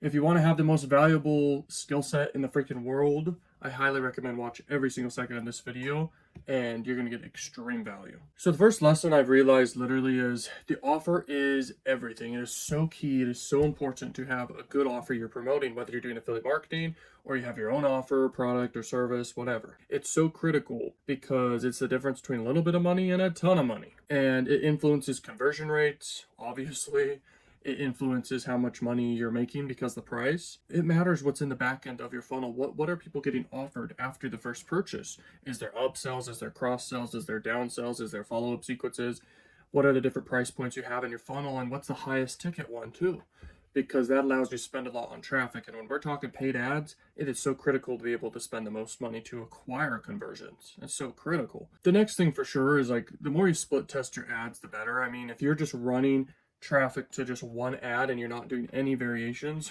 If you want to have the most valuable skill set in the freaking world, I highly recommend watch every single second of this video and you're going to get extreme value. So the first lesson I've realized literally is the offer is everything. It is so key. It is so important to have a good offer you're promoting, whether you're doing affiliate marketing or you have your own offer, product or service, whatever. It's so critical because it's the difference between a little bit of money and a ton of money. And it influences conversion rates, obviously. It influences how much money you're making because the price. It matters what's in the back end of your funnel. What are people getting offered after the first purchase? Is there upsells? Is there cross sells? Is there downsells? Is there follow-up sequences? What are the different price points you have in your funnel? And what's the highest ticket one too? Because that allows you to spend a lot on traffic. And when we're talking paid ads, it is so critical to be able to spend the most money to acquire conversions. It's so critical. The next thing for sure is like the more you split test your ads, the better. I mean, if you're just running traffic to just one ad and you're not doing any variations,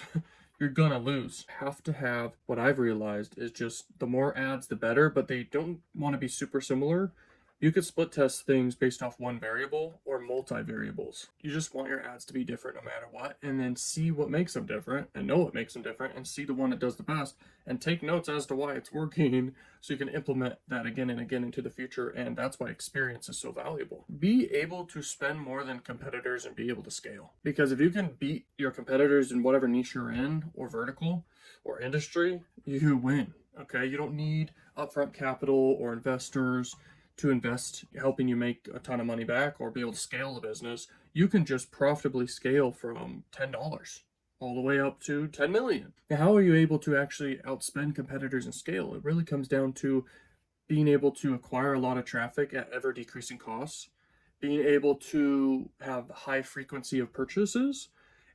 you're gonna lose. Have to have, what I've realized is just the more ads the better, but they don't want to be super similar. You could split test things based off one variable or multi-variables. You just want your ads to be different no matter what, and then see what makes them different and know what makes them different and see the one that does the best and take notes as to why it's working so you can implement that again and again into the future. And that's why experience is so valuable. Be able to spend more than competitors and be able to scale. Because if you can beat your competitors in whatever niche you're in or vertical or industry, you win. Okay, you don't need upfront capital or investors to invest helping you make a ton of money back or be able to scale the business. You can just profitably scale from $10 all the way up to 10 million. Now, how are you able to actually outspend competitors and scale? It really comes down to being able to acquire a lot of traffic at ever decreasing costs, being able to have high frequency of purchases,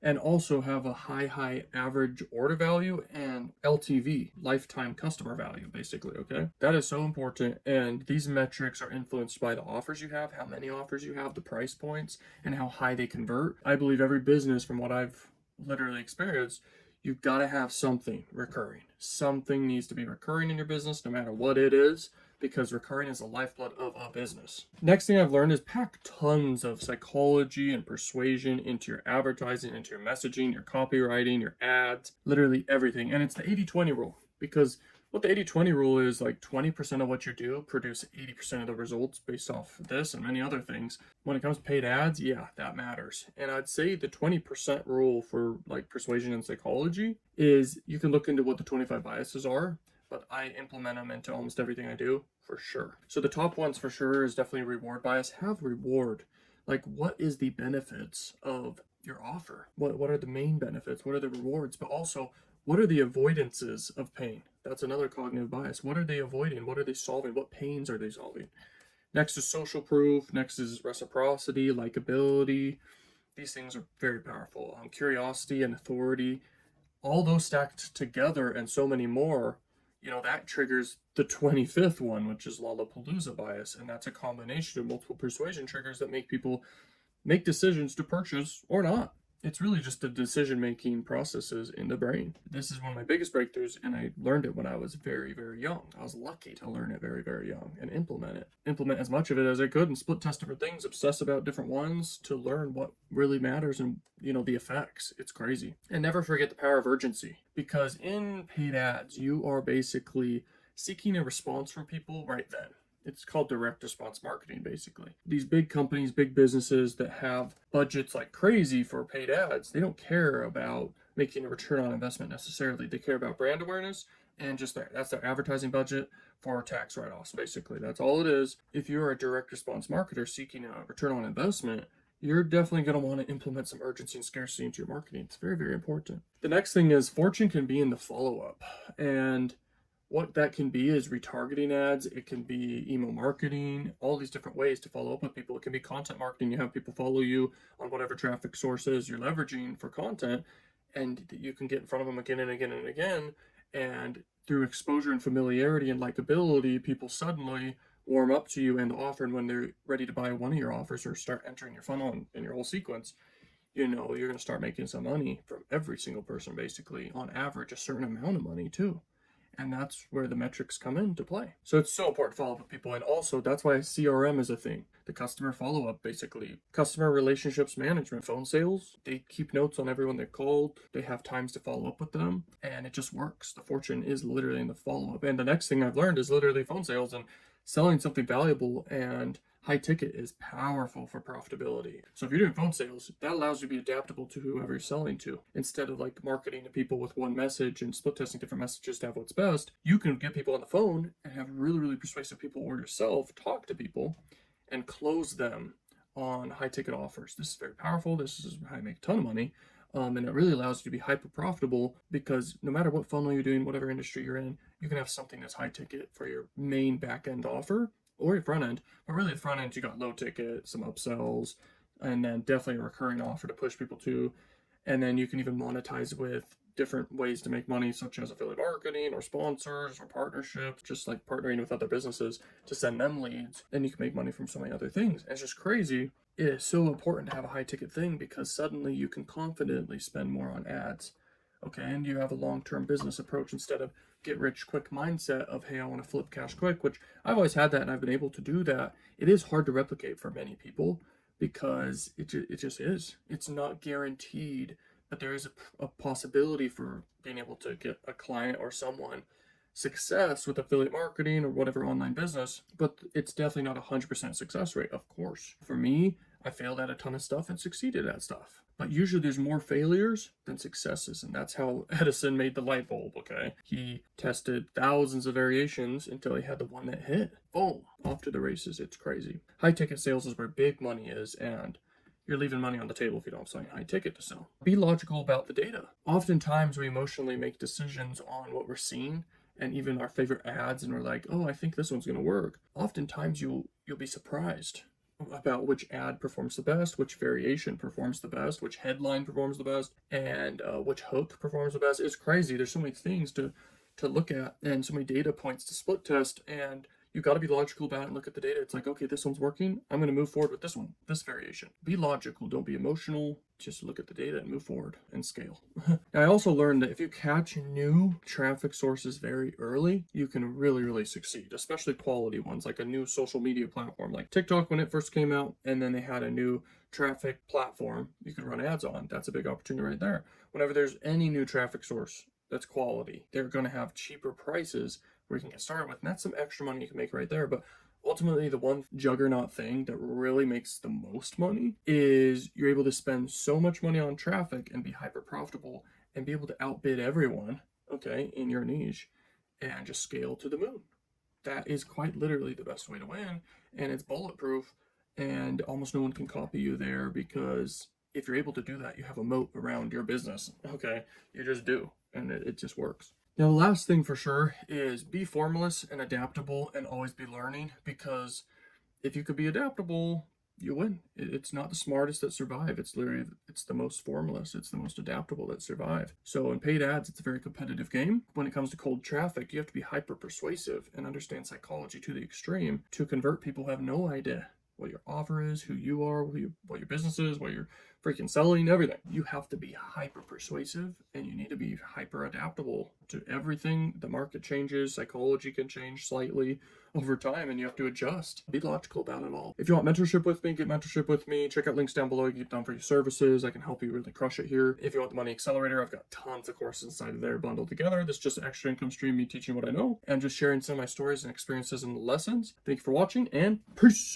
and also have a high average order value and LTV, lifetime customer value, basically. Okay, that is so important. And these metrics are influenced by the offers you have, how many offers you have, the price points, and how high they convert. I believe every business, from what I've literally experienced, you've got to have something recurring. Something needs to be recurring in your business, no matter what it is, because recurring is the lifeblood of a business. Next thing I've learned is pack tons of psychology and persuasion into your advertising, into your messaging, your copywriting, your ads, literally everything. And it's the 80-20 rule, because what the 80-20 rule is, like 20% of what you do produce 80% of the results based off this and many other things. When it comes to paid ads, yeah, that matters. And I'd say the 20% rule for like persuasion and psychology is you can look into what the 25 biases are, but I implement them into almost everything I do for sure. So the top ones for sure is definitely reward bias. Have reward. Like, what is the benefits of your offer? What are the main benefits? What are the rewards? But also, what are the avoidances of pain? That's another cognitive bias. What are they avoiding? What are they solving? What pains are they solving? Next is social proof. Next is reciprocity, likability. These things are very powerful. Curiosity and authority. All those stacked together and so many more, that triggers the 25th one, which is Lollapalooza bias. And that's a combination of multiple persuasion triggers that make people make decisions to purchase or not. It's really just the decision-making processes in the brain. This is one of my biggest breakthroughs, and I learned it when I was very, very young. I was lucky to learn it very, very young and implement it. Implement as much of it as I could and split test different things, obsess about different ones to learn what really matters and, the effects. It's crazy. And never forget the power of urgency, because in paid ads, you are basically seeking a response from people right then. It's called direct response marketing, basically. These big companies, big businesses that have budgets like crazy for paid ads, they don't care about making a return on investment necessarily. They care about brand awareness and just that's their advertising budget for tax write-offs, basically. That's all it is. If you're a direct response marketer seeking a return on investment, you're definitely going to want to implement some urgency and scarcity into your marketing. It's very, very important. The next thing is fortune can be in the follow-up. And what that can be is retargeting ads. It can be email marketing, all these different ways to follow up with people. It can be content marketing. You have people follow you on whatever traffic sources you're leveraging for content, and you can get in front of them again and again and again. And through exposure and familiarity and likability, people suddenly warm up to you and offer. And when they're ready to buy one of your offers or start entering your funnel and your whole sequence, you're going to start making some money from every single person, basically, on average, a certain amount of money too. And that's where the metrics come into play. So it's so important to follow up with people. And also, that's why CRM is a thing. The customer follow up, basically. Customer relationships management, phone sales. They keep notes on everyone they called. They have times to follow up with them. And it just works. The fortune is literally in the follow up. And the next thing I've learned is literally phone sales and selling something valuable and high ticket is powerful for profitability. So if you're doing phone sales, that allows you to be adaptable to whoever you're selling to. Instead of like marketing to people with one message and split testing different messages to have what's best, you can get people on the phone and have really, really persuasive people or yourself talk to people and close them on high ticket offers. This is very powerful. This is how you make a ton of money. And it really allows you to be hyper profitable because no matter what funnel you're doing, whatever industry you're in, you can have something that's high ticket for your main back end offer or your front end. But really, the front end, you got low ticket, some upsells, and then definitely a recurring offer to push people to. And then you can even monetize with different ways to make money, such as affiliate marketing or sponsors or partnerships, just like partnering with other businesses to send them leads. Then you can make money from so many other things. And it's just crazy. It is so important to have a high ticket thing because suddenly you can confidently spend more on ads. Okay, and you have a long-term business approach instead of get rich quick mindset of, hey, I want to flip cash quick, which I've always had that and I've been able to do that. It is hard to replicate for many people because it just is. It's not guaranteed, but there is a possibility for being able to get a client or someone success with affiliate marketing or whatever online business, but it's definitely not 100% success rate, of course. For me, I failed at a ton of stuff and succeeded at stuff. But usually there's more failures than successes, and that's how Edison made the light bulb, okay? He tested thousands of variations until he had the one that hit. Boom, off to the races. It's crazy. High ticket sales is where big money is, and you're leaving money on the table if you don't have something high ticket to sell. Be logical about the data. Oftentimes we emotionally make decisions on what we're seeing and even our favorite ads, and we're like, oh, I think this one's going to work. Oftentimes you'll be surprised about which ad performs the best, which variation performs the best, which headline performs the best, and which hook performs the best. It's crazy. There's so many things to look at and so many data points to split test, and you got to be logical about it and look at the data. It's like, okay, this one's working. I'm going to move forward with this one, this variation. Be logical. Don't be emotional. Just look at the data and move forward and scale. Now, I also learned that if you catch new traffic sources very early, you can really, really succeed, especially quality ones, like a new social media platform like TikTok when it first came out, and then they had a new traffic platform you could run ads on. That's a big opportunity right there. Whenever there's any new traffic source that's quality, they're going to have cheaper prices where you can get started with, and that's some extra money you can make right there. But ultimately, the one juggernaut thing that really makes the most money is you're able to spend so much money on traffic and be hyper profitable and be able to outbid everyone, okay, in your niche and just scale to the moon. That is quite literally the best way to win, and it's bulletproof, and almost no one can copy you there because if you're able to do that, you have a moat around your business, okay? You just do, and it just works. Now, the last thing for sure is be formless and adaptable and always be learning, because if you could be adaptable, you win. It's not the smartest that survive. It's literally, it's the most formless. It's the most adaptable that survive. So in paid ads, it's a very competitive game. When it comes to cold traffic, you have to be hyper persuasive and understand psychology to the extreme to convert people who have no idea what your offer is, who you are, what your business is, what you're freaking selling, everything. You have to be hyper persuasive and you need to be hyper adaptable to everything. The market changes, psychology can change slightly over time, and you have to adjust. Be logical about it all. If you want mentorship with me, get mentorship with me. Check out links down below. You get down for your services. I can help you really crush it here. If you want the Money Accelerator, I've got tons of courses inside of there bundled together. This is just an extra income stream, me teaching what I know and just sharing some of my stories and experiences and lessons. Thank you for watching, and peace.